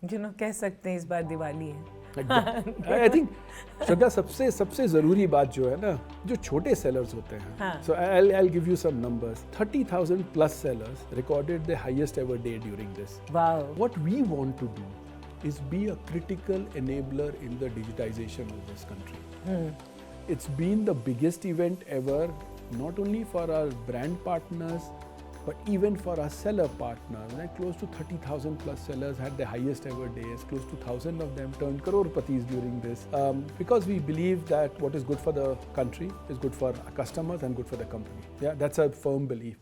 कह सकते हैं इस बार दिवाली है. I think श्रद्धा सबसे जरूरी बात जो है ना, जो छोटे sellers होते हैं. So I'll give you some numbers. 30,000 plus sellers recorded their highest ever day during this. Wow. What we want to do is be a critical enabler in the digitization of this country. It's been the biggest event ever, not only for our brand partners, but even for our seller partners. Like close to 30,000 plus sellers had their highest ever days. Close to 1,000 of them turned crore-patis during this. Because we believe that what is good for the country is good for our customers and good for the company. Yeah, that's a firm belief.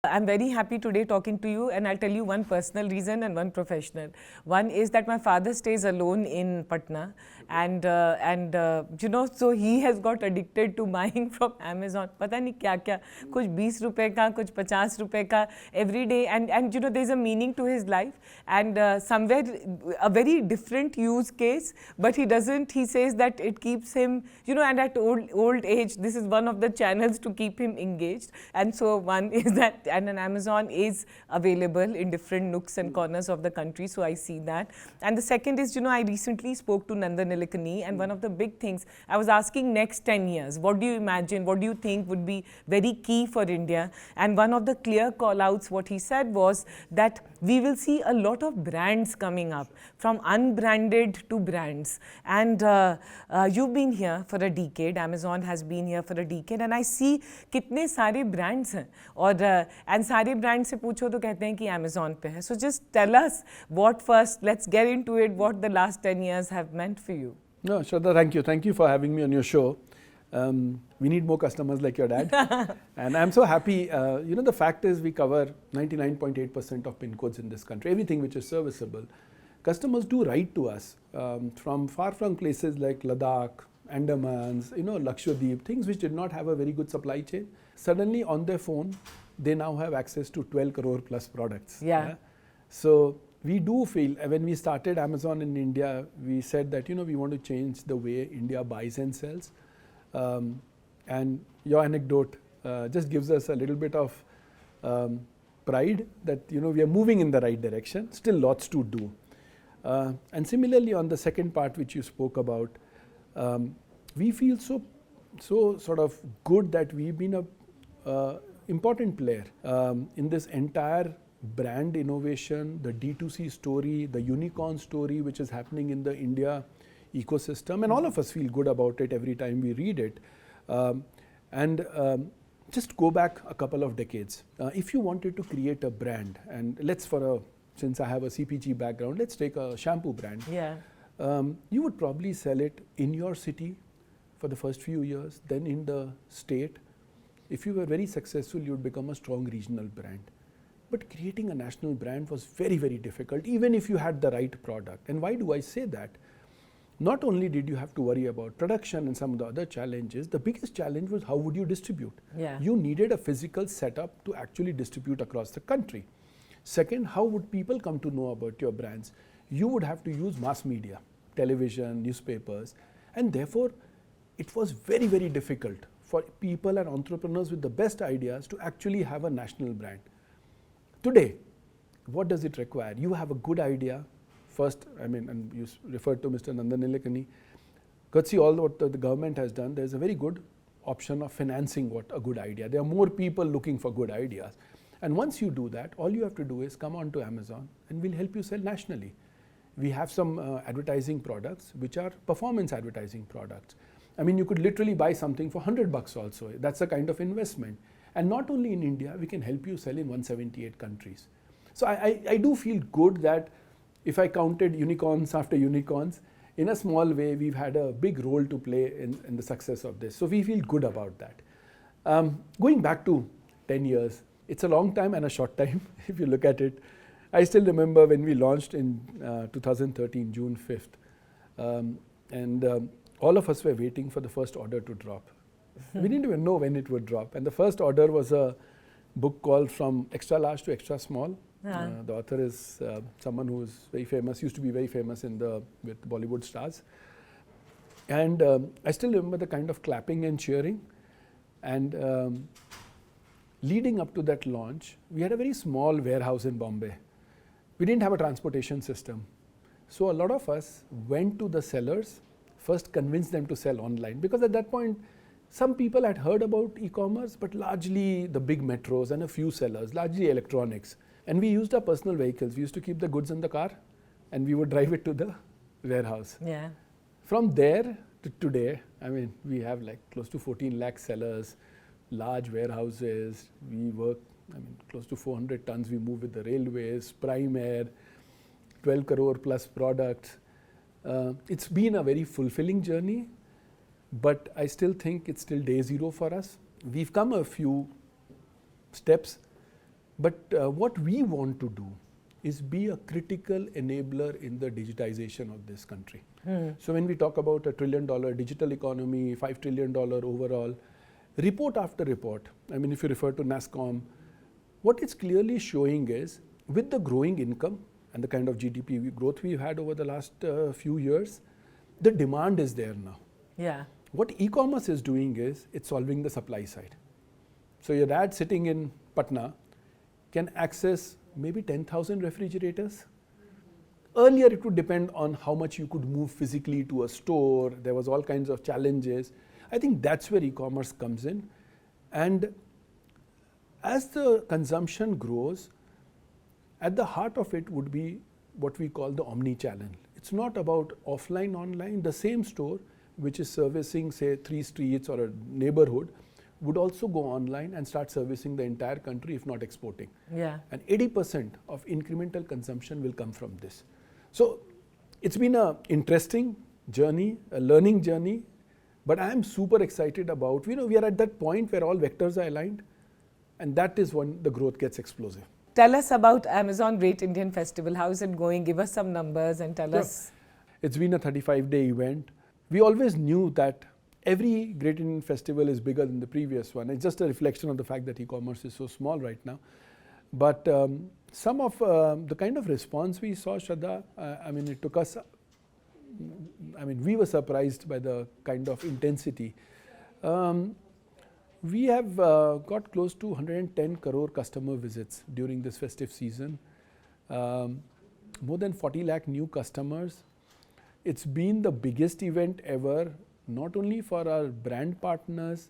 I'm very happy today talking to you, and I'll tell you one personal reason and one professional. One is that my father stays alone in Patna, and so he has got addicted to buying from Amazon. पता नहीं क्या कुछ 20 रुपए का, कुछ 50 रुपए का every day, and there's a meaning to his life, and somewhere a very different use case, but he doesn't. He says that it keeps him, and at old age, this is one of the channels to keep him engaged. And so one is that. And an Amazon is available in different nooks and corners of the country, so I see that. And the second is, I recently spoke to Nandan Nilekani, and one of the big things, I was asking next 10 years, what do you imagine, what do you think would be very key for India? And one of the clear call-outs, what he said was that we will see a lot of brands coming up, from unbranded to brands. And you've been here for a decade, Amazon has been here for a decade, and I see कितने सारे brands हैं, और and सारे brands से पूछो तो कहते हैं कि Amazon पे है. So just tell us what first, let's get into it, what the last 10 years have meant for you. No, Shradha, thank you. Thank you for having me on your show. We need more customers like your dad. And I'm so happy. The fact is we cover 99.8% of PIN codes in this country, everything which is serviceable. Customers do write to us from far-flung places like Ladakh, Andamans, Lakshadweep, things which did not have a very good supply chain. Suddenly on their phone, they now have access to 12 crore plus products. Yeah. So we do feel, when we started Amazon in India, we said that, we want to change the way India buys and sells. And your anecdote just gives us a little bit of pride that, we are moving in the right direction, still lots to do. And similarly on the second part which you spoke about, we feel so sort of good that we've been a important player in this entire brand innovation, the D2C story, the unicorn story which is happening in the India ecosystem, and all of us feel good about it every time we read it. Just go back a couple of decades. If you wanted to create a brand, and since I have a CPG background, let's take a shampoo brand. Yeah. You would probably sell it in your city for the first few years, then in the state. If you were very successful, you would become a strong regional brand. But creating a national brand was very, very difficult, even if you had the right product. And why do I say that? Not only did you have to worry about production and some of the other challenges, the biggest challenge was how would you distribute? Yeah. You needed a physical setup to actually distribute across the country. Second, how would people come to know about your brands? You would have to use mass media, television, newspapers, and therefore it was very, very difficult for people and entrepreneurs with the best ideas to actually have a national brand. Today, what does it require? You have a good idea. First, and you referred to Mr. Nandan Nilekani, courtesy all what the government has done, there's a very good option of financing what a good idea. There are more people looking for good ideas. And once you do that, all you have to do is come on to Amazon and we'll help you sell nationally. We have some advertising products which are performance advertising products. You could literally buy something for $100 also. That's a kind of investment. And not only in India, we can help you sell in 178 countries. So I do feel good that if I counted unicorns after unicorns, in a small way, we've had a big role to play in the success of this. So we feel good about that. Going back to 10 years, it's a long time and a short time if you look at it. I still remember when we launched in 2013, June 5th. All of us were waiting for the first order to drop. We didn't even know when it would drop. And the first order was a book called From Extra Large to Extra Small. The author is someone who is very famous, used to be very famous with Bollywood stars. And I still remember the kind of clapping and cheering. And leading up to that launch, we had a very small warehouse in Bombay. We didn't have a transportation system. So a lot of us went to the sellers, first convinced them to sell online, because at that point, some people had heard about e-commerce, but largely the big metros and a few sellers, largely electronics. And we used our personal vehicles. We used to keep the goods in the car and we would drive it to the warehouse. Yeah. From there to today, I mean, we have like close to 14 lakh sellers, large warehouses. We work, I mean, close to 400 tons we move with the railways, prime air, 12 crore plus products. It's been a very fulfilling journey, but I still think it's still day zero for us. We've come a few steps, but what we want to do is be a critical enabler in the digitization of this country. So when we talk about $1 trillion digital economy, $5 trillion overall, report after report, I mean, if you refer to NASSCOM, what it's clearly showing is with the growing income and the kind of GDP growth we've had over the last few years, the demand is there now. Yeah. What e-commerce is doing is it's solving the supply side. So your dad sitting in Patna can access maybe 10,000 refrigerators. Earlier it would depend on how much you could move physically to a store. There was all kinds of challenges. I think that's where e-commerce comes in. And as the consumption grows, at the heart of it would be what we call the omni-channel. It's not about offline, online. The same store which is servicing, say, 3 streets or a neighborhood would also go online and start servicing the entire country, if not exporting. Yeah. And 80% of incremental consumption will come from this. So it's been an interesting journey, a learning journey, but I am super excited about, we are at that point where all vectors are aligned, and that is when the growth gets explosive. Tell us about Amazon Great Indian Festival. How is it going? Give us some numbers and tell us. It's been a 35-day event. We always knew that every Great Indian Festival is bigger than the previous one. It's just a reflection of the fact that e-commerce is so small right now. But some of the kind of response we saw, Shradha, I mean, it took us, I mean, we were surprised by the kind of intensity. We have got close to 110 crore customer visits during this festive season. More than 40 lakh new customers. It's been the biggest event ever, not only for our brand partners,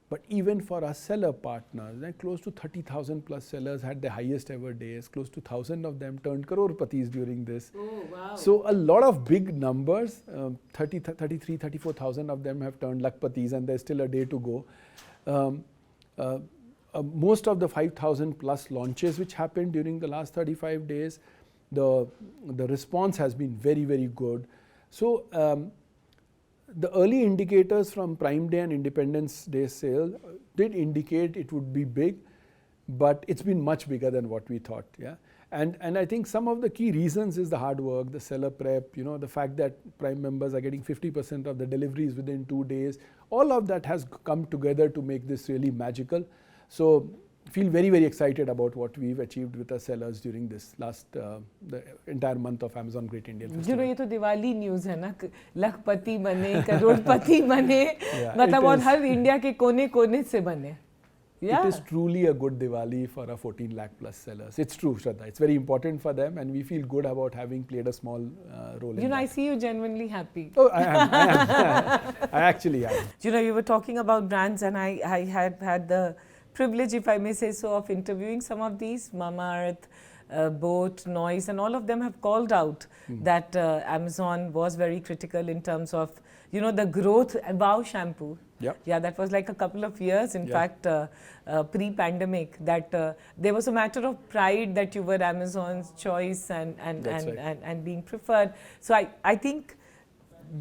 but even for our seller partners. Like close to 30,000 plus sellers had their highest ever days. Close to 1,000 of them turned crore-patis during this. Oh, wow. So a lot of big numbers, 34,000 of them have turned lakpatis, and there's still a day to go. Most of the 5,000 plus launches which happened during the last 35 days, the response has been very, very good. So the early indicators from Prime Day and Independence Day sale did indicate it would be big, but it's been much bigger than what we thought. Yeah, and I think some of the key reasons is the hard work, the seller prep, the fact that Prime members are getting 50% of the deliveries within 2 days. All of that has come together to make this really magical. So feel very, very excited about what we've achieved with our sellers during this last, the entire month of Amazon Great Indian Festival. ये तो Diwali news है ना, लखपति बने, करोड़पति बने, मतलब और हर India के कोने-कोने से बने. Yeah. It is truly a good Diwali for our 14 lakh plus sellers. It's true, Shradha. It's very important for them, and we feel good about having played a small role in that. I see you genuinely happy. Oh, I am. I actually am. You were talking about brands, and I had the privilege, if I may say so, of interviewing some of these, Mamaearth, Boat, Noise, and all of them have called out that Amazon was very critical in terms of, the growth. Wow shampoo. Yep. Yeah, that was like a couple of years, in fact, pre-pandemic, that there was a matter of pride that you were Amazon's choice and being preferred. So I think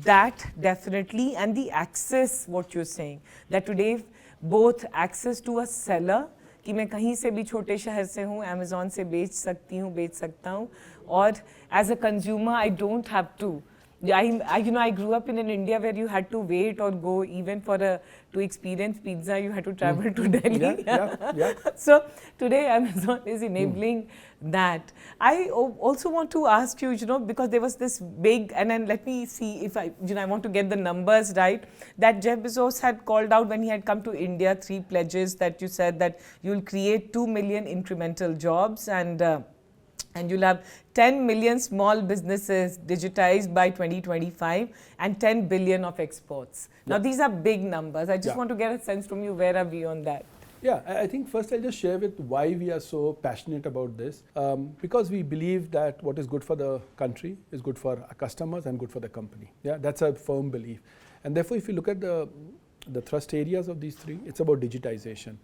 that definitely, and the access, what you're saying, that today both access to a seller, कि मैं कहीं से भी छोटे शहर से हूँ, Amazon से बेच सकती हूँ, बेच सकता हूँ, और as a consumer I don't have to Yeah, I grew up in an India where you had to wait or go even to experience pizza. You had to travel to Delhi. Yeah. So today Amazon is enabling that. I also want to ask you, because there was this big, and then let me see if I want to get the numbers right, that Jeff Bezos had called out when he had come to India, 3 pledges that you said that you'll create 2 million incremental jobs and you'll have 10 million small businesses digitized by 2025 and 10 billion of exports. Now, these are big numbers. I just want to get a sense from you, where are we on that? Yeah, I think first I'll just share with why we are so passionate about this. Because we believe that what is good for the country is good for our customers and good for the company. Yeah, that's a firm belief. And therefore, if you look at the thrust areas of these 3, it's about digitization.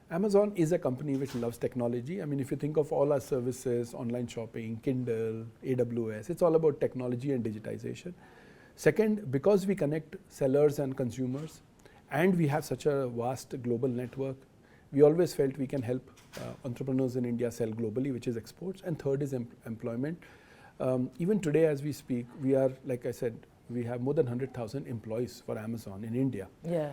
Amazon is a company which loves technology. I mean, if you think of all our services, online shopping, Kindle, AWS, it's all about technology and digitization. Second, because we connect sellers and consumers, and we have such a vast global network, we always felt we can help entrepreneurs in India sell globally, which is exports. And third is employment. Even today, as we speak, we are, like I said, we have more than 100,000 employees for Amazon in India. Yeah.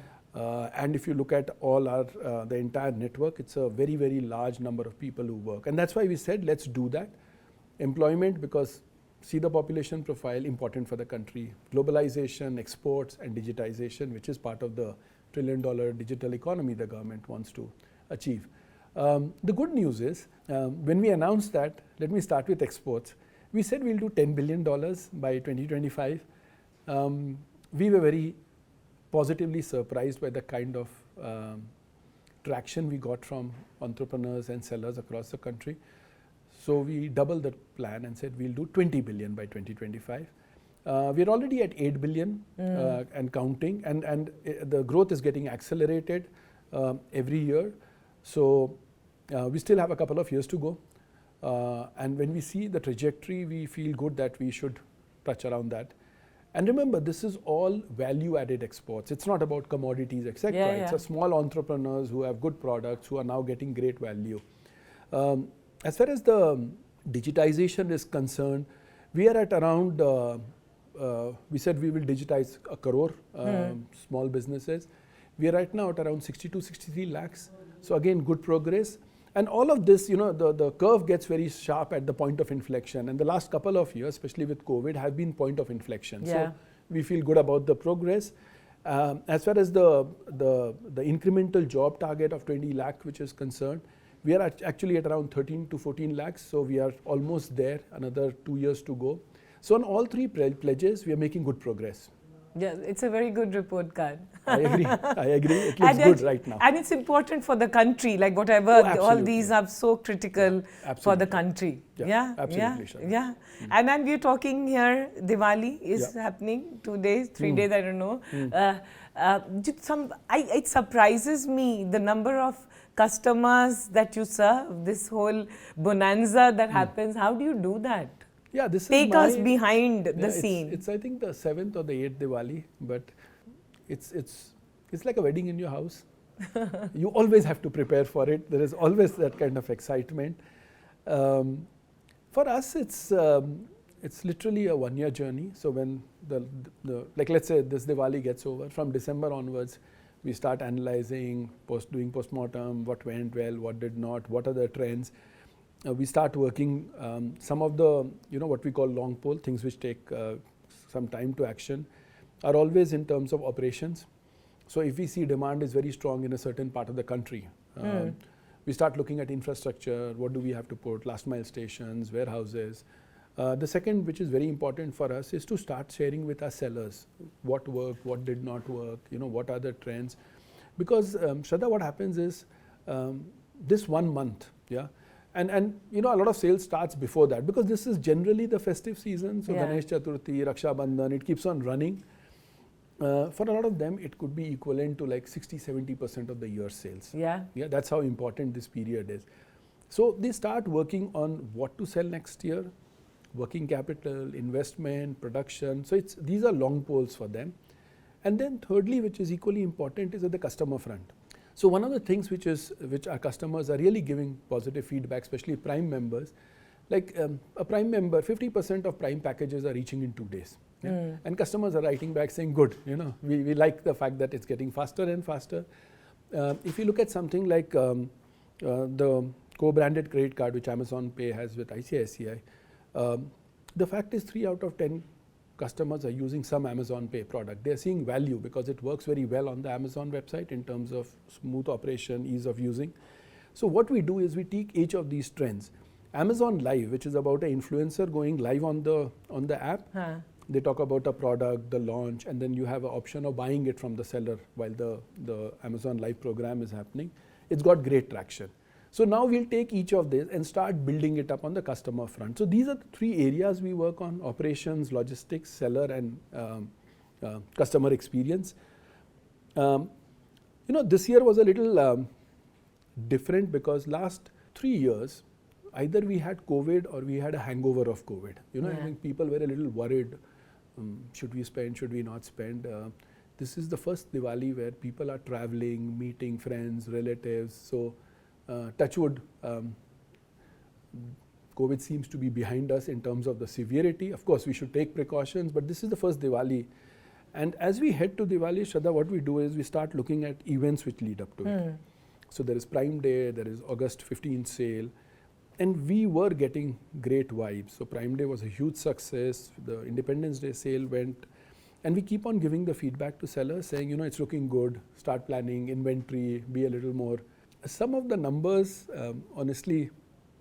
And if you look at all our the entire network, it's a very, very large number of people who work. And that's why we said, let's do that. Employment, because see the population profile, important for the country. Globalization, exports, and digitization, which is part of the $1 trillion digital economy the government wants to achieve. The good news is, when we announced that, let me start with exports. We said we'll do $10 billion by 2025. We were very positively surprised by the kind of traction we got from entrepreneurs and sellers across the country. So we doubled the plan and said we'll do 20 billion by 2025. We're already at 8 billion and counting, and the growth is getting accelerated every year. So we still have a couple of years to go. And when we see the trajectory, we feel good that we should touch around that. And remember, this is all value-added exports. It's not about commodities, etc. It's a small entrepreneurs who have good products, who are now getting great value. As far as the digitization is concerned, we are at around, we said we will digitize 1 crore small businesses. We are right now at around 62, 63 lakhs. So again, good progress. And all of this, the curve gets very sharp at the point of inflection. And the last couple of years, especially with COVID, have been point of inflection. So we feel good about the progress. As far as the incremental job target of 20 lakh, which is concerned, we are actually at around 13 to 14 lakhs. So we are almost there, another 2 years to go. So on all 3 pledges, we are making good progress. Yeah, it's a very good report card. I agree. It looks good right now. And it's important for the country, like whatever, all these are so critical for the country. Absolutely. Yeah. And then we're talking here, Diwali is happening 2 days, 3 days, I don't know. It surprises me the number of customers that you serve, this whole bonanza that happens. How do you do that? Yeah, this Take us behind the scene. It's I think the 7th or the 8th Diwali, but it's like a wedding in your house. You always have to prepare for it. There is always that kind of excitement. For us, it's literally a 1-year journey. So when like let's say this Diwali gets over, from December onwards, we start analyzing, doing postmortem, what went well, what did not, what are the trends. We start working some of the, what we call long pole, things which take some time to action, are always in terms of operations. So if we see demand is very strong in a certain part of the country, we start looking at infrastructure, what do we have to put, last mile stations, warehouses. The second, which is very important for us, is to start sharing with our sellers what worked, what did not work, what are the trends. Because Shradha, what happens is this 1 month, and a lot of sales starts before that, because this is generally the festive season. So Ganesh Chaturthi, Raksha Bandhan, it keeps on running. For a lot of them, it could be equivalent to like 60-70% of the year's sales. Yeah, that's how important this period is. So they start working on what to sell next year, working capital, investment, production. So these are long poles for them. And then thirdly, which is equally important, is at the customer front. So one of the things which our customers are really giving positive feedback, especially Prime members, like a Prime member, 50% of Prime packages are reaching in 2 days. Yeah? And customers are writing back saying, good, we like the fact that it's getting faster and faster. If you look at something like the co-branded credit card which Amazon Pay has with ICICI, the fact is 3 out of 10 customers are using some Amazon Pay product. They are seeing value because it works very well on the Amazon website in terms of smooth operation, ease of using. So what we do is we take each of these trends. Amazon Live, which is about an influencer going live on the app. They talk about a product, the launch, and then you have an option of buying it from the seller while the Amazon Live program is happening. It's got great traction. So now we'll take each of these and start building it up on the customer front. So these are the 3 areas we work on: operations, logistics, seller, and customer experience. This year was a little different because last 3 years, either we had COVID or we had a hangover of COVID. I think people were a little worried. Should we spend? Should we not spend? This is the first Diwali where people are traveling, meeting friends, relatives. So touch wood, COVID seems to be behind us in terms of the severity. Of course, we should take precautions, but this is the first Diwali. And as we head to Diwali, Shradha, what we do is we start looking at events which lead up to it. So there is Prime Day, there is August 15th sale, and we were getting great vibes. So Prime Day was a huge success. The Independence Day sale went, and we keep on giving the feedback to sellers saying, it's looking good, start planning, inventory, be a little more. Some of the numbers, honestly,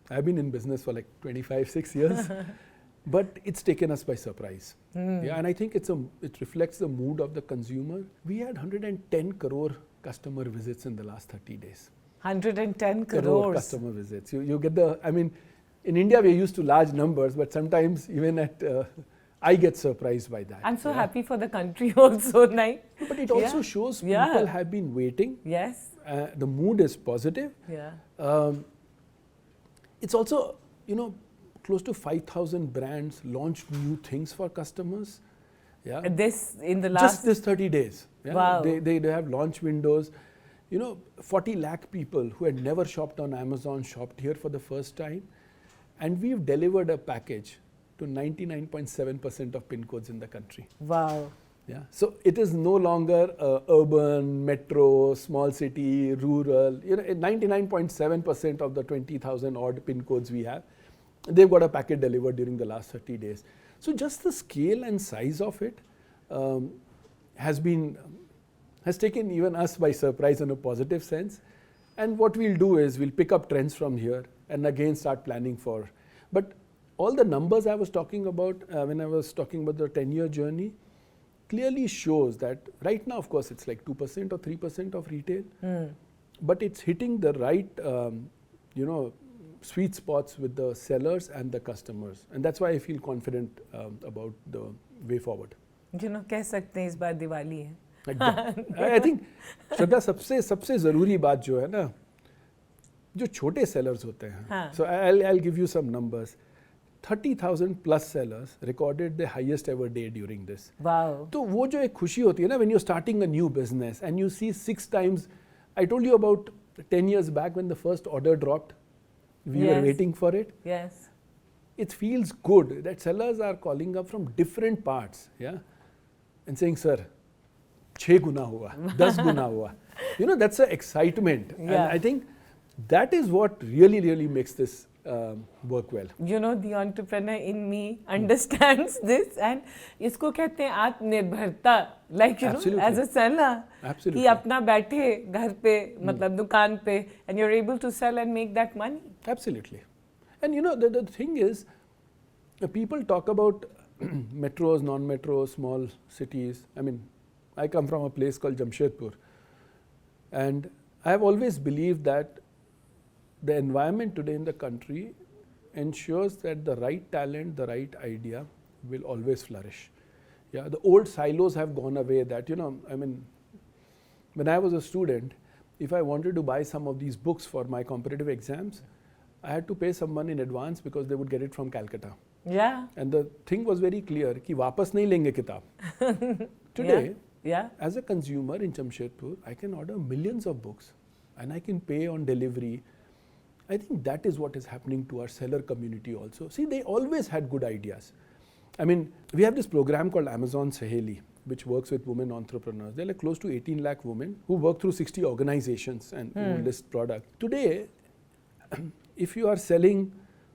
I've been in business for like 6 years, but it's taken us by surprise. Yeah, and I think it reflects the mood of the consumer. We had 110 crore customer visits in the last 30 days. 110 crores. Customer visits. You get in India we're used to large numbers, but sometimes even I get surprised by that. I'm so happy for the country also, right? But it also shows people have been waiting. Yes. The mood is positive. Yeah. It's also, close to 5,000 brands launched new things for customers. Yeah. This in the last... Just this 30 days. Yeah? Wow. They have launch windows. 40 lakh people who had never shopped on Amazon shopped here for the first time. And we've delivered a package to 99.7% of PIN codes in the country. Wow. Yeah. So it is no longer urban, metro, small city, rural. 99.7% of the 20,000 odd PIN codes we have, they've got a packet delivered during the last 30 days. So just the scale and size of it has taken even us by surprise in a positive sense. And what we'll do is we'll pick up trends from here and again start planning for. But all the numbers I was talking about when I was talking about the 10-year journey clearly shows that right now, of course, it's like 2% or 3% of retail, but it's hitting the right, sweet spots with the sellers and the customers. And that's why I feel confident about the way forward. कह सकते हैं इस बार दिवाली है. I think श्रद्धा सबसे जरूरी बात जो है ना, जो छोटे sellers होते हैं. So I'll give you some numbers. 30,000 plus sellers recorded the highest ever day during this. Wow. तो वो जो एक खुशी होती है ना, when you're starting a new business and you see 6 times, I told you about 10 years back when the first order dropped, we were waiting for it. Yes. It feels good that sellers are calling up from different parts, and saying, sir, 6 guna hua, 10 guna hua. That's the excitement. And I think that is what really makes this work well. The entrepreneur in me understands this, and इसको कहते हैं आत्मनिर्भरता. Like as a seller, कि अपना बैठे घर पे, मतलब दुकान पे, and you're able to sell and make that money. Absolutely. And the thing is, people talk about metros, non-metros, small cities. I come from a place called Jamshedpur, and I have always believed that the environment today in the country ensures that the right talent, the right idea will always flourish. Yeah, the old silos have gone away. That when I was a student, if I wanted to buy some of these books for my competitive exams, I had to pay someone in advance because they would get it from Calcutta. Yeah. And the thing was very clear कि वापस नहीं लेंगे किताब. Today, as a consumer in Jamshedpur, I can order millions of books and I can pay on delivery. I think that is what is happening to our seller community also. See, they always had good ideas. I mean, we have this program called Amazon Saheli, which works with women entrepreneurs. There are like close to 18 lakh women who work through 60 organizations and who list product. Today, if you are selling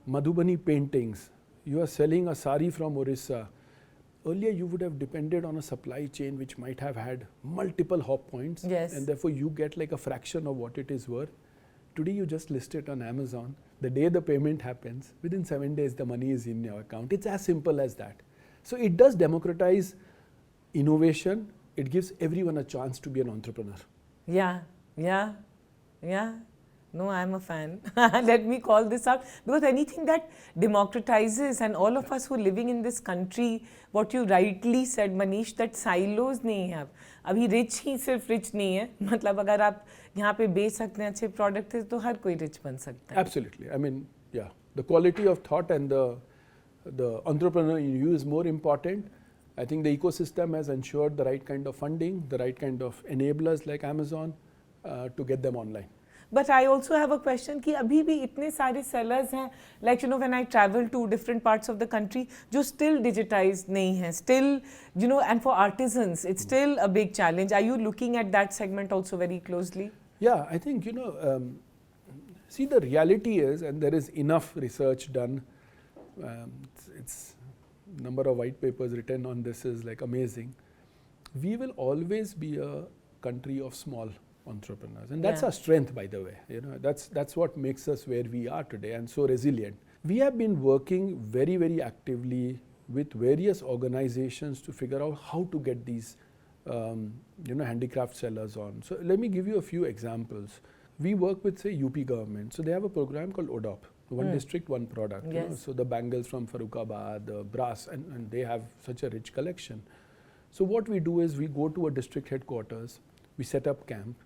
Madhubani paintings, you are selling a sari from Orissa, earlier you would have depended on a supply chain which might have had multiple hop points, Yes. and therefore you get like a fraction of what it is worth. Today you just list it on Amazon. The day the payment happens, within 7 days the money is in your account. It's as simple as that. So it does democratize innovation. It gives everyone a chance to be an entrepreneur. Yeah, yeah, yeah. No, I'm a fan. Let me call this out, because anything that democratizes, and all of us who are living in this country, what you rightly said, Manish, that silos नहीं है अब. अभी rich ही सिर्फ rich नहीं है. मतलब अगर आप यहाँ पे बेच सकते हैं अच्छे product है तो हर कोई rich बन सकता है. Absolutely. I mean, yeah, the quality of thought and the entrepreneur in you is more important. I think the ecosystem has ensured the right kind of funding, the right kind of enablers like Amazon to get them online. But I also have a question कि अभी भी इतने सारे sellers हैं, like you know when I travel to different parts of the country, जो still digitized नहीं हैं, still you know, and for artisans it's still a big challenge. Are you looking at that segment also very closely? Yeah, I think see, the reality is, and there is enough research done. It's number of white papers written on this is like amazing. We will always be a country of small entrepreneurs, and that's our strength, by the way. You know, that's what makes us where we are today and so resilient. We have been working very, very actively with various organizations to figure out how to get these handicraft sellers on. So let me give you a few examples. We work with, say, UP government. So they have a program called ODOP, one district, one product. Yes. You know? So the bangles from Farrukhabad, the brass, and they have such a rich collection. So what we do is we go to a district headquarters, we set up camp,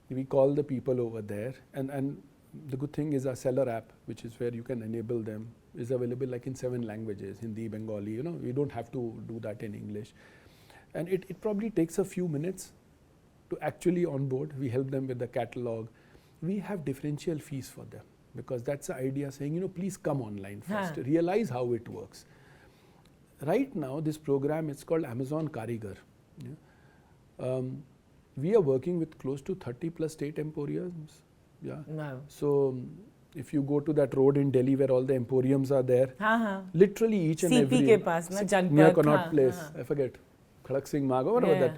we call the people over there, and the good thing is our seller app, which is where you can enable them, is available like in 7 languages, Hindi, Bengali, you know, we don't have to do that in English. And it probably takes a few minutes to actually onboard. We help them with the catalog. We have differential fees for them, because that's the idea, saying, you know, please come online first, realize how it works. Right now, this program, it's called Amazon Karigar. Yeah? We are working with close to 30 plus state emporiums. Yeah. Wow. So if you go to that road in Delhi where all the emporiums are there, literally each and every CP के पास ना, जनपद, near Connaught Place, I forget, Khadak Singh Marg, whatever that.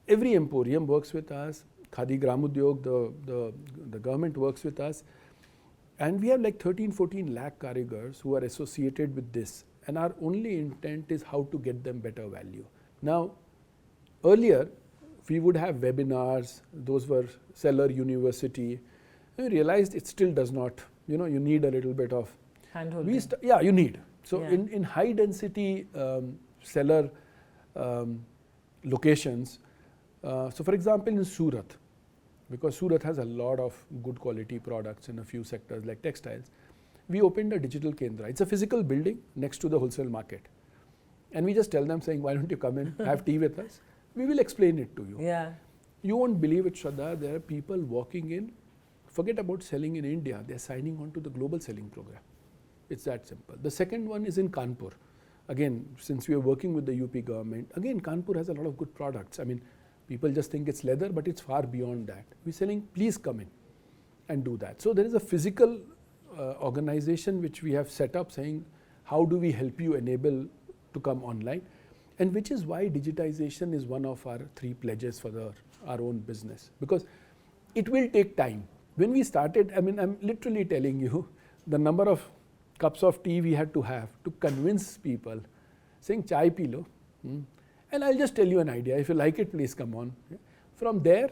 Every emporium works with us. Khadi Gramodyog, the government works with us, and we have like 13-14 lakh karigars who are associated with this. And our only intent is how to get them better value. Now, earlier we would have webinars. Those were seller university. We realized it still does not. You know, you need a little bit of handholding. You need. So in high density seller locations. So for example, in Surat, because Surat has a lot of good quality products in a few sectors like textiles, we opened a digital Kendra. It's a physical building next to the wholesale market. And we just tell them saying, why don't you come in, have tea with us? We will explain it to you. Yeah. You won't believe it, Shradha, there are people walking in, forget about selling in India, they're signing on to the global selling program. It's that simple. The second one is in Kanpur. Again, since we are working with the UP government, again, Kanpur has a lot of good products. I mean, people just think it's leather, but it's far beyond that. We're selling, please come in and do that. So there is a physical organization which we have set up saying, how do we help you enable to come online? And which is why digitization is one of our 3 pledges for our own business, because it will take time. When we started, I mean, I'm literally telling you the number of cups of tea we had to have to convince people, saying chai pee lo. And I'll just tell you an idea. If you like it, please come on. From there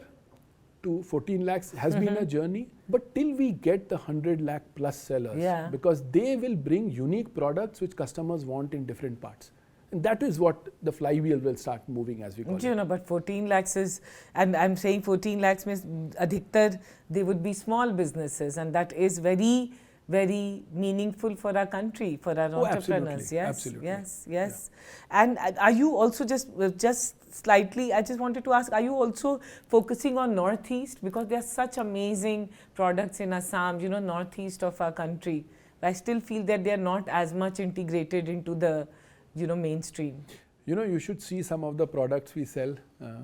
to 14 lakhs has been a journey, but till we get the 100 lakh plus sellers, because they will bring unique products which customers want in different parts. And that is what the flywheel will start moving, as we call it. You know, but 14 lakhs is, and I'm saying 14 lakhs means adhiktar, they would be small businesses, and that is very very meaningful for our country, for our entrepreneurs. Absolutely. Yes, Absolutely. yes. And are you also just slightly, I just wanted to ask, are you also focusing on Northeast? Because there are such amazing products in Assam, Northeast of our country. I still feel that they are not as much integrated into the, mainstream. You should see some of the products we sell.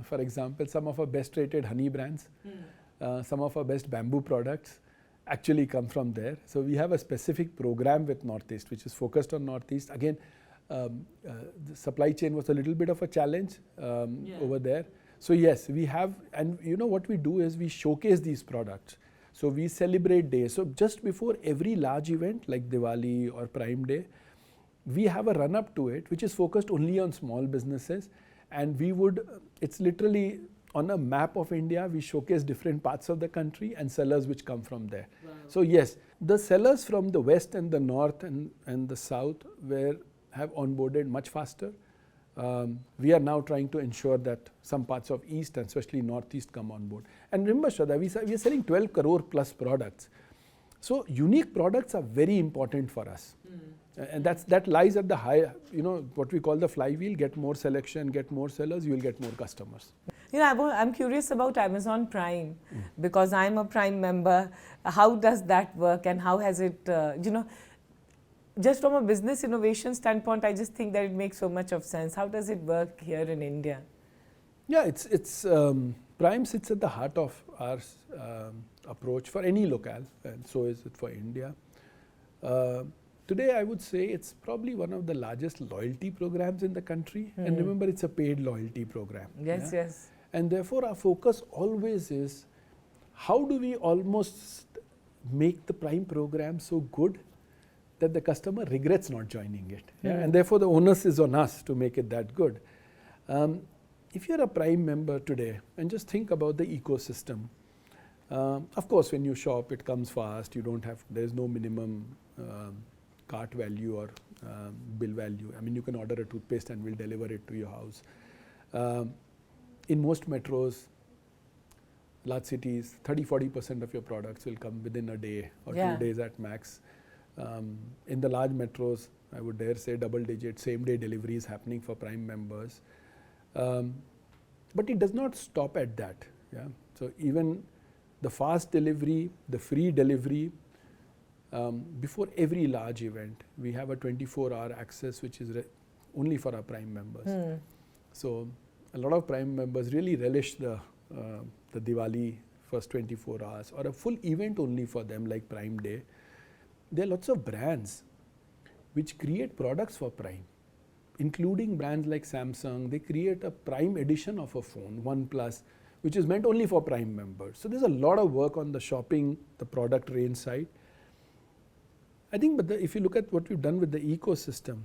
For example, some of our best rated honey brands, some of our best bamboo products actually come from there. So we have a specific program with Northeast, which is focused on Northeast. Again, the supply chain was a little bit of a challenge over there. So yes, we have, and what we do is we showcase these products. So we celebrate days. So just before every large event like Diwali or Prime Day, we have a run up to it, which is focused only on small businesses. And it's literally on a map of India, we showcase different parts of the country and sellers which come from there. Wow. So yes, the sellers from the west and the north and the south have onboarded much faster. We are now trying to ensure that some parts of east and especially northeast come on board. And remember, Shradha, we are selling 12 crore plus products. So unique products are very important for us. And that lies at the high, what we call the flywheel: get more selection, get more sellers, you will get more customers. I'm curious about Amazon Prime because I'm a Prime member. How does that work, and how has it, just from a business innovation standpoint, I just think that it makes so much of sense. How does it work here in India? Yeah, it's Prime sits at the heart of our approach for any locale, and so is it for India. Today, I would say it's probably one of the largest loyalty programs in the country. And remember, it's a paid loyalty program. Yes. And therefore, our focus always is how do we almost make the Prime program so good that the customer regrets not joining it. And therefore, the onus is on us to make it that good. If you're a Prime member today, and just think about the ecosystem, of course, when you shop, it comes fast. There's no minimum cart value or bill value. I mean, you can order a toothpaste and we'll deliver it to your house. In most metros, large cities, 30-40% of your products will come within a day or 2 days at max. In the large metros, I would dare say double-digit same-day delivery is happening for Prime members. But it does not stop at that. So even the fast delivery, the free delivery, before every large event, we have a 24-hour access which is only for our Prime members. So a lot of Prime members really relish the Diwali first 24 hours or a full event only for them like Prime Day. There are lots of brands which create products for Prime, including brands like Samsung. They create a Prime edition of a phone, OnePlus, which is meant only for Prime members. So there's a lot of work on the shopping, the product range side. I think, but if you look at what we've done with the ecosystem,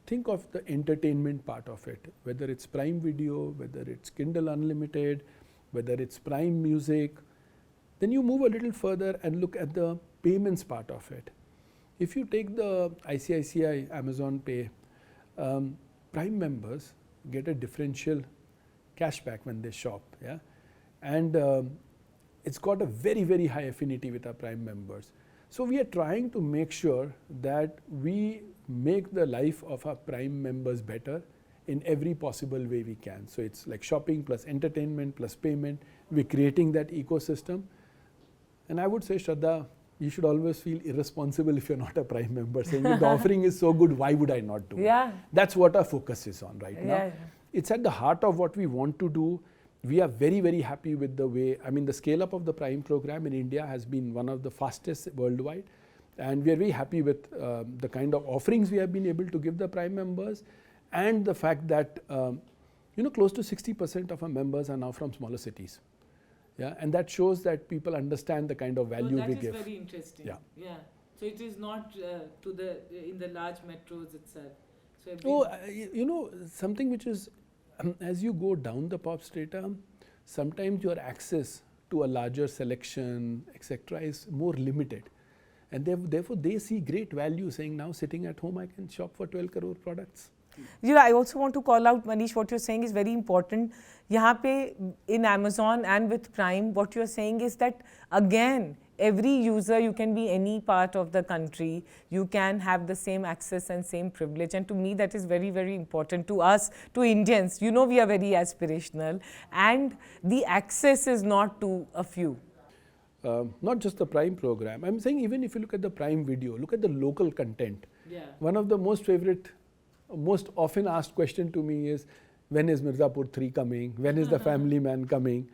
think of the entertainment part of it, whether it's Prime Video, whether it's Kindle Unlimited, whether it's Prime Music. Then you move a little further and look at the payments part of it. If you take the ICICI Amazon Pay, Prime members get a differential cashback when they shop. And it's got a very, very high affinity with our Prime members. So we are trying to make sure that we make the life of our Prime members better in every possible way we can. So it's like shopping plus entertainment plus payment. We're creating that ecosystem. And I would say, Shradha, you should always feel irresponsible if you're not a Prime member, saying if the offering is so good, why would I not do it? That's what our focus is on right now. It's at the heart of what we want to do. We are very, very happy with the way, the scale up of the Prime program in India has been one of the fastest worldwide. And we are very happy with the kind of offerings we have been able to give the Prime members, and the fact that, close to 60% of our members are now from smaller cities. And that shows that people understand the kind of value we give. That is very interesting. So it is not in the large metros itself. So something which is, as you go down the pop strata, sometimes your access to a larger selection, etc., is more limited. And therefore, they see great value saying, now sitting at home, I can shop for 12 crore products. I also want to call out, Manish, what you're saying is very important. Yahan pe in Amazon and with Prime, what you're saying is that, again, every user, you can be any part of the country, you can have the same access and same privilege. And to me, that is very, very important to us, to Indians. You know, we are very aspirational, and the access is not to a few. Not just the Prime program. I'm saying even if you look at the Prime Video, look at the local content. Yeah. One of the most often asked question to me is, when is Mirzapur 3 coming? When is the Family Man coming?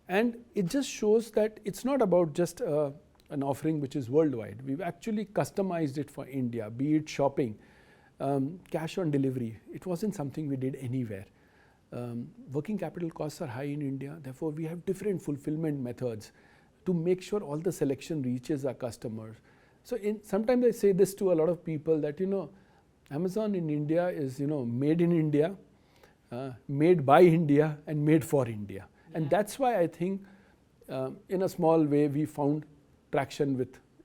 And it just shows that it's not about just an offering which is worldwide. We've actually customized it for India, be it shopping, cash on delivery. It wasn't something we did anywhere. Working capital costs are high in India. Therefore, we have different fulfillment methods to make sure all the selection reaches our customers. So sometimes I say this to a lot of people that, Amazon in India is, made in India, made by India, and made for India. Yeah. And that's why I think in a small way we found traction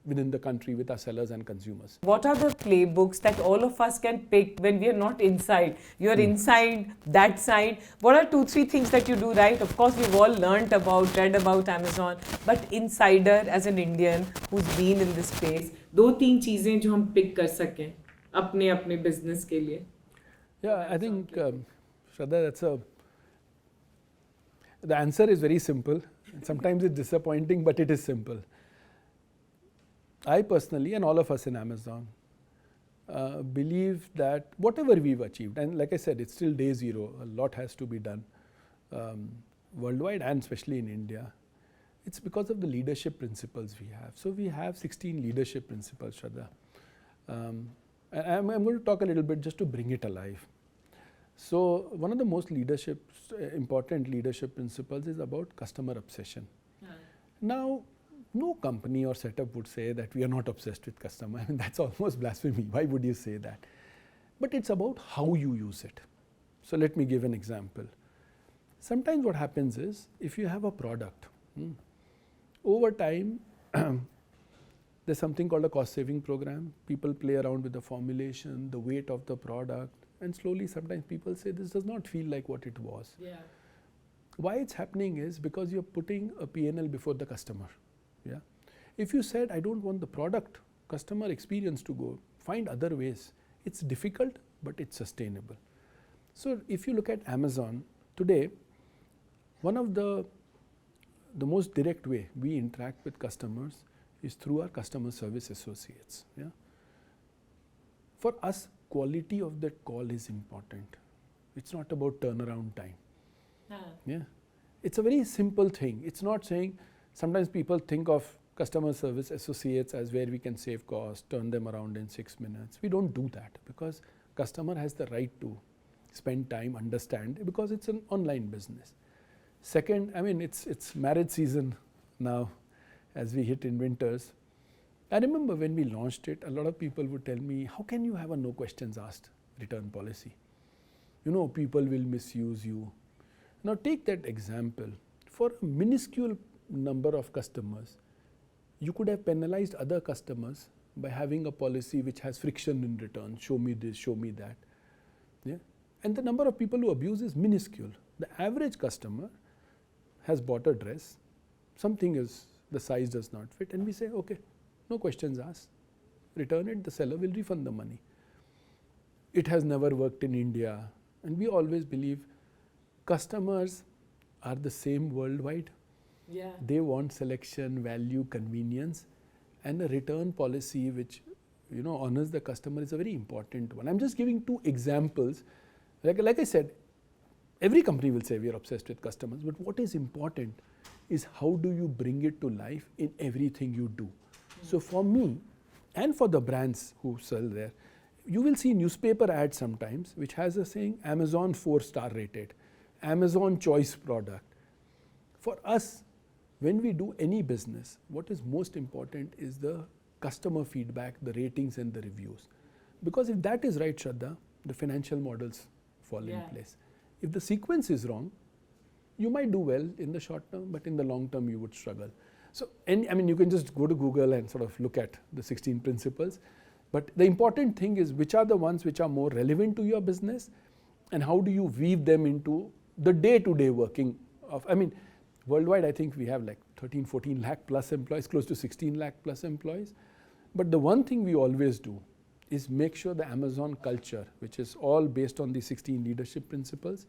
within the country with our sellers and consumers. What are the playbooks that all of us can pick when we are not inside? You're inside that side. What are 2-3 things that you do right? Of course, we've all read about Amazon, but insider as an Indian who's been in this space, 2-3 चीजें जो हम pick कर सकें अपने business के लिए. Yeah, I think Shradha, the answer is very simple. Sometimes it's disappointing, but it is simple. I personally, and all of us in Amazon, believe that whatever we've achieved, and like I said, it's still day zero, a lot has to be done worldwide and especially in India. It's because of the leadership principles we have. So we have 16 leadership principles, Shradha. And I'm going to talk a little bit just to bring it alive. So one of the most important leadership principles is about customer obsession. Now, no company or setup would say that we are not obsessed with customer. I mean, that's almost blasphemy. Why would you say that? But it's about how you use it. So let me give an example. Sometimes what happens is, if you have a product, over time, there's something called a cost saving program. People play around with the formulation, the weight of the product, and slowly sometimes people say this does not feel like what it was. Yeah. Why it's happening is because you're putting a P&L before the customer. Yeah. If you said, I don't want the product customer experience to go, find other ways. It's difficult, but it's sustainable. So if you look at Amazon today, one of the most direct way we interact with customers is through our customer service associates. Yeah. For us, quality of that call is important. It's not about turnaround time. Yeah. It's a very simple thing. It's not saying, sometimes people think of customer service associates as where we can save costs, turn them around in 6 minutes. We don't do that because customer has the right to spend time, understand, because it's an online business. Second, I mean, it's marriage season now as we hit in winters. I remember when we launched it, a lot of people would tell me, how can you have a no questions asked return policy? People will misuse you. Now take that example. For a minuscule number of customers, you could have penalized other customers by having a policy which has friction in return. Show me this, show me that. Yeah? And the number of people who abuse is minuscule. The average customer has bought a dress, something is, the size does not fit, and we say, okay, no questions asked, return it, the seller will refund the money. It has never worked in India, and we always believe customers are the same worldwide. Yeah. They want selection, value, convenience, and a return policy which honors the customer is a very important one. I'm just giving 2 examples. Like I said, every company will say we are obsessed with customers, but what is important is how do you bring it to life in everything you do. So for me, and for the brands who sell there, you will see newspaper ads sometimes which has a saying, Amazon 4-star rated, Amazon choice product. For us, when we do any business, what is most important is the customer feedback, the ratings and the reviews. Because if that is right, Shradha, the financial models fall in place. If the sequence is wrong, you might do well in the short term, but in the long term you would struggle. So, you can just go to Google and sort of look at the 16 principles. But the important thing is which are the ones which are more relevant to your business and how do you weave them into the day-to-day working of, worldwide I think we have like 13, 14 lakh plus employees, close to 16 lakh plus employees. But the one thing we always do is make sure the Amazon culture, which is all based on the 16 leadership principles,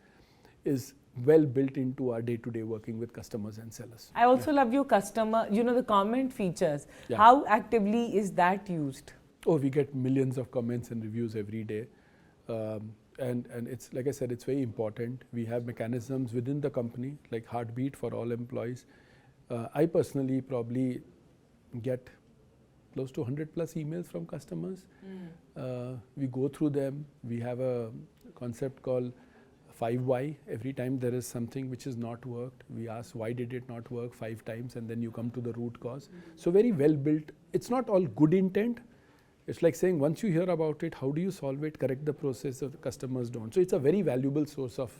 is well built into our day-to-day working with customers and sellers. I also love your customer, the comment features. Yeah. How actively is that used? Oh, we get millions of comments and reviews every day. And it's, like I said, it's very important. We have mechanisms within the company, like Heartbeat for all employees. I personally probably get close to 100 plus emails from customers. We go through them. We have a concept called 5 why. Every time there is something which is not worked, we ask why did it not work 5 times, and then you come to the root cause. So very well built. It's not all good intent. It's like saying once you hear about it, how do you solve it, correct the process so the customers don't. So it's a very valuable source of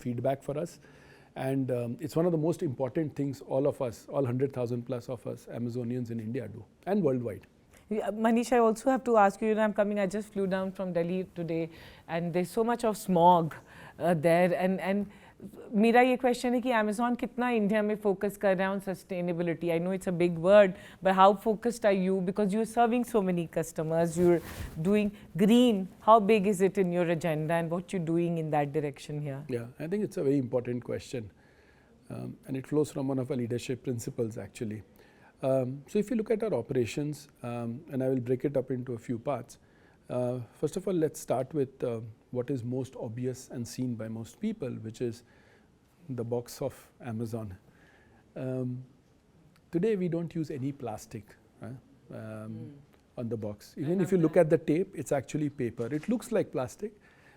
feedback for us. And it's one of the most important things all of us, all 100,000 plus of us Amazonians in India do, and worldwide. Manish, I also have to ask you, I just flew down from Delhi today, and there's so much of smog there. And मेरा ये question है कि Amazon कितना India में focus कर रहा है on sustainability. I know it's a big word, but how focused are you? Because you're serving so many customers, you're doing green. How big is it in your agenda, and what you're doing in that direction here? Yeah, I think it's a very important question, and it flows from one of our leadership principles actually. So if you look at our operations, and I will break it up into a few parts. First of all, let's start with what is most obvious and seen by most people, which is the box of Amazon. Today we don't use any plastic on the box. Even if you look at the tape, it's actually paper. It looks like plastic,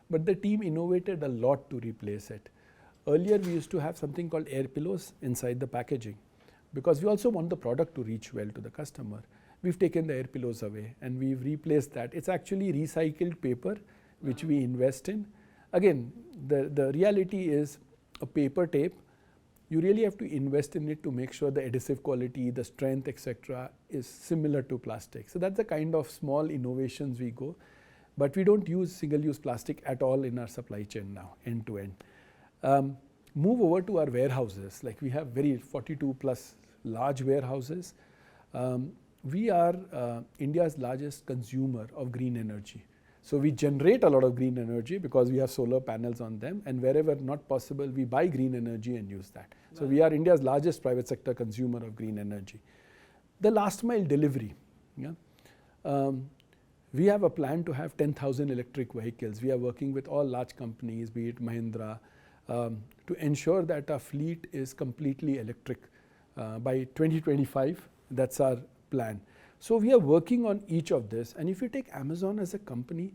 but the team innovated a lot to replace it. Earlier we used to have something called air pillows inside the packaging, because we also want the product to reach well to the customer. We've taken the air pillows away and we've replaced that. It's actually recycled paper which we invest in. Again, the reality is a paper tape, you really have to invest in it to make sure the adhesive quality, the strength, etc. is similar to plastic. So that's the kind of small innovations we go. But we don't use single-use plastic at all in our supply chain now, end to end. Move over to our warehouses. Like we have 42 plus large warehouses. We are India's largest consumer of green energy. So we generate a lot of green energy because we have solar panels on them, and wherever not possible, we buy green energy and use that. So we are India's largest private sector consumer of green energy. The last mile delivery. We have a plan to have 10,000 electric vehicles. We are working with all large companies, be it Mahindra, to ensure that our fleet is completely electric by 2025. That's our plan. So we are working on each of this, and if you take Amazon as a company,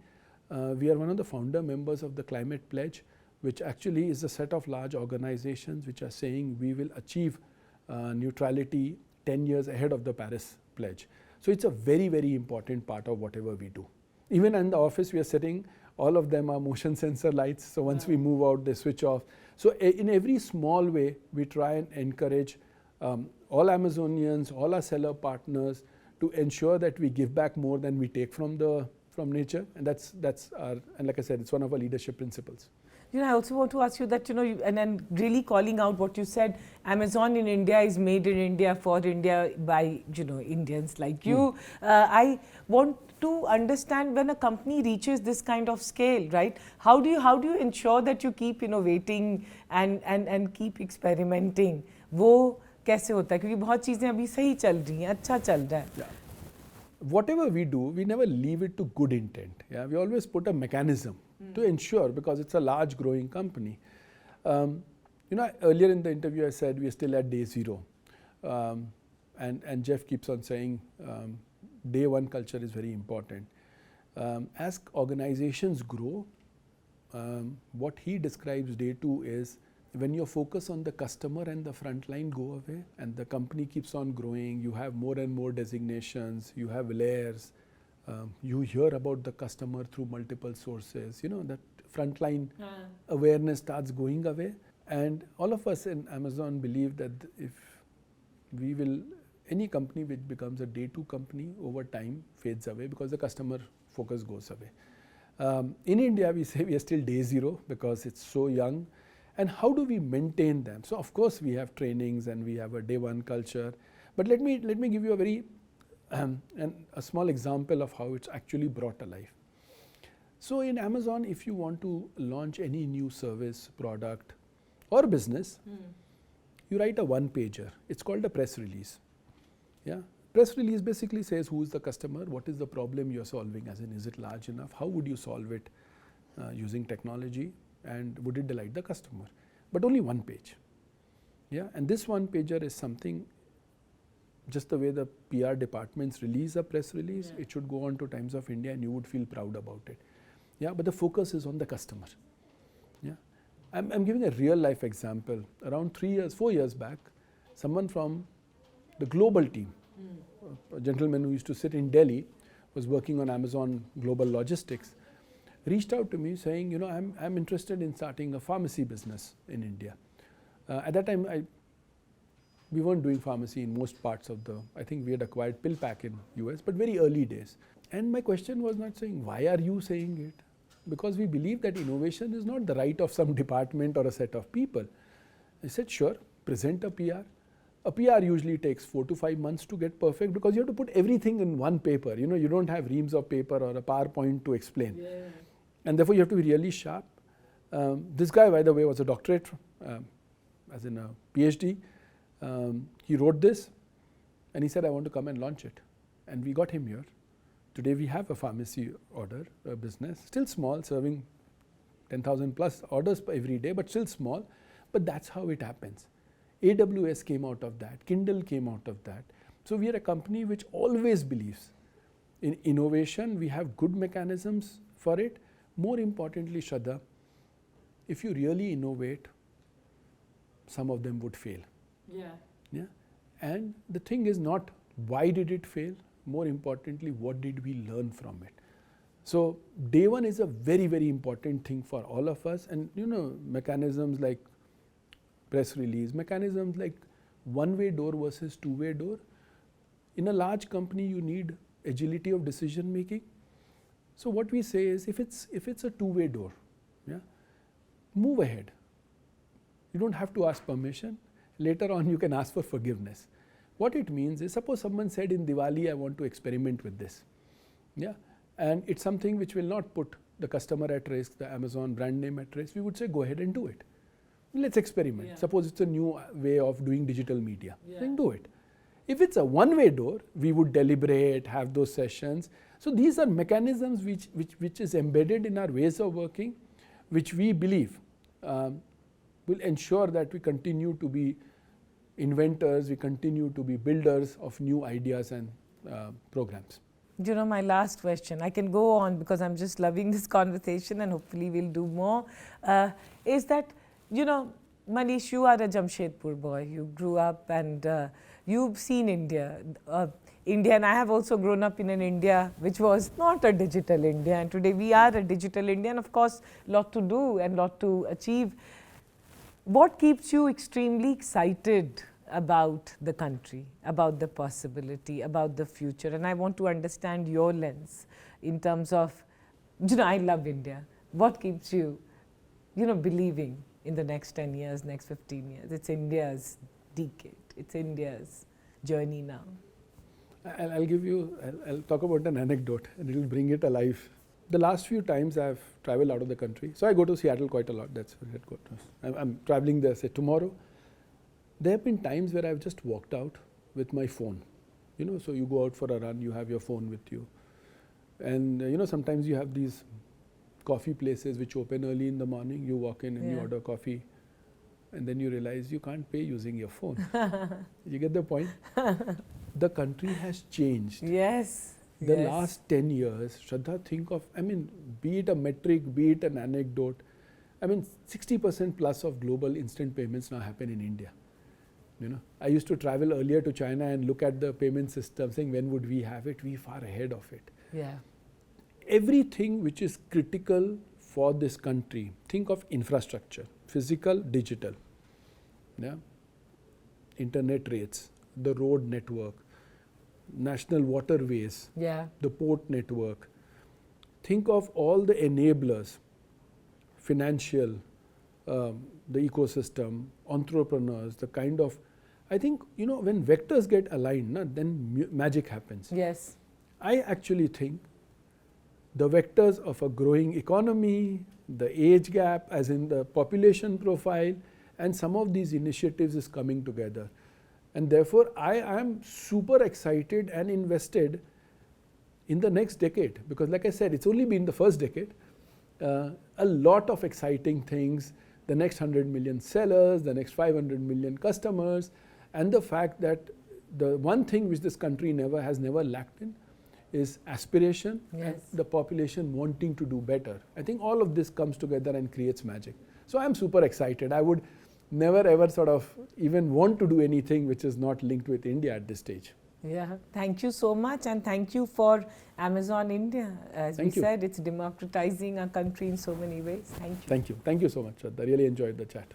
we are one of the founder members of the Climate Pledge, which actually is a set of large organizations which are saying we will achieve neutrality 10 years ahead of the Paris Pledge. So it's a very, very important part of whatever we do. Even in the office we are sitting, all of them are motion sensor lights, so once we move out they switch off. So in every small way we try and encourage all Amazonians, all our seller partners, to ensure that we give back more than we take from nature, and that's our, and like I said, it's one of our leadership principles. I also want to ask you that, and then really calling out what you said, Amazon in India is made in India for India by, Indians like you. I want to understand, when a company reaches this kind of scale, right? How do you ensure that you keep innovating and keep experimenting? वो कैसे होता है, क्योंकि बहुत चीजें अभी सही चल रही हैं, अच्छा चल रहा है. Whatever we do, we never leave it to good intent. We always put a mechanism to ensure, because it's a large growing company. Earlier in the interview I said we are still at day 0, and Jeff keeps on saying day 1 culture is very important. As organizations grow, what he describes day 2 is when your focus on the customer and the front line go away, and the company keeps on growing, you have more and more designations, you have layers, you hear about the customer through multiple sources, that frontline awareness starts going away. And all of us in Amazon believe that if we will, any company which becomes a day 2 company over time fades away because the customer focus goes away. In India we say we are still day 0 because it's so young. And how do we maintain them? So of course we have trainings and we have a day one culture, but let me give you a very a small example of how it's actually brought alive. So in Amazon, if you want to launch any new service, product or business, you write a one pager. It's called a press release. Yeah, press release basically says who is the customer, what is the problem you're solving, as in is it large enough, how would you solve it using technology, and would it delight the customer? But only one page. Yeah, and this one pager is something, just the way the PR departments release a press release, it should go on to Times of India and you would feel proud about it. Yeah, but the focus is on the customer. Yeah, I'm giving a real life example. Around 4 years back, someone from the global team, a gentleman who used to sit in Delhi, was working on Amazon Global Logistics, reached out to me saying, you know, I'm interested in starting a pharmacy business in India. At that time, we weren't doing pharmacy in most parts of I think we had acquired PillPack in US, but very early days. And my question was not saying, why are you saying it? Because we believe that innovation is not the right of some department or a set of people. I said, sure, present a PR. A PR usually takes 4 to 5 months to get perfect because you have to put everything in one paper. You know, you don't have reams of paper or a PowerPoint to explain. Yeah. And therefore you have to be really sharp. This guy, by the way, was a doctorate, as in a PhD. He wrote this and he said, I want to come and launch it. And we got him here. Today we have a pharmacy order, a business, still small, serving 10,000 plus orders every day, but still small. But that's how it happens. AWS came out of that, Kindle came out of that. So we are a company which always believes in innovation. We have good mechanisms for it. More importantly, Shradha, if you really innovate, some of them would fail. Yeah. And the thing is not why did it fail? More importantly, what did we learn from it? So day one is a very, very important thing for all of us. And you know, mechanisms like press release, mechanisms like one-way door versus two-way door. In a large company, you need agility of decision making. So what we say is, if it's a two-way door, yeah, move ahead. You don't have to ask permission. Later on, you can ask for forgiveness. What it means is, suppose someone said in Diwali, I want to experiment with this. Yeah, and it's something which will not put the customer at risk, the Amazon brand name at risk. We would say, go ahead and do it. Let's experiment. Yeah. Suppose it's a new way of doing digital media. Yeah. Then do it. If it's a one-way door, we would deliberate, have those sessions. So these are mechanisms which is embedded in our ways of working, which we believe will ensure that we continue to be inventors, we continue to be builders of new ideas and programs. You know, my last question, I can go on because I'm just loving this conversation and hopefully we'll do more, is that, you know, Manish, you are a Jamshedpur boy. You grew up and you've seen India. And I have also grown up in an India which was not a digital India. And today we are a digital India, and of course, a lot to do and a lot to achieve. What keeps you extremely excited about the country, about the possibility, about the future? And I want to understand your lens in terms of, you know, I love India. What keeps you, you know, believing in the next 10 years, next 15 years? It's India's decade. It's India's journey now. I'll talk about an anecdote and it will bring it alive. The last few times I've traveled out of the country, so I go to Seattle quite a lot, that's where headquarters. I'm traveling there, say tomorrow. There have been times where I've just walked out with my phone. You know, so you go out for a run, you have your phone with you. And you know, sometimes you have these coffee places which open early in the morning, you walk in and you order coffee. And then you realize you can't pay using your phone. You get the point? The country has changed. Yes. The last 10 years, Shradha, think of, I mean, be it a metric, be it an anecdote, I mean, 60% plus of global instant payments now happen in India. You know, I used to travel earlier to China and look at the payment system, saying when would we have it? We're far ahead of it. Yeah. Everything which is critical for this country, think of infrastructure, physical, digital, yeah, internet rates, the road network, national waterways, the port network. Think of all the enablers, financial, the ecosystem, entrepreneurs, the kind of, I think, when vectors get aligned, then magic happens. Yes. I actually think the vectors of a growing economy, the age gap, as in the population profile, and some of these initiatives is coming together. And therefore, I am super excited and invested in the next decade, because like I said, it's only been the first decade. A lot of exciting things, the next 100 million sellers, the next 500 million customers, and the fact that the one thing which this country has never lacked in is aspiration, yes, and the population wanting to do better. I think all of this comes together and creates magic. So I'm super excited. I would never ever sort of even want to do anything which is not linked with India at this stage. Yeah, thank you so much, and thank you for Amazon India. As we said, it's democratizing our country in so many ways. Thank you. Thank you. Thank you so much, Shradha. I really enjoyed the chat.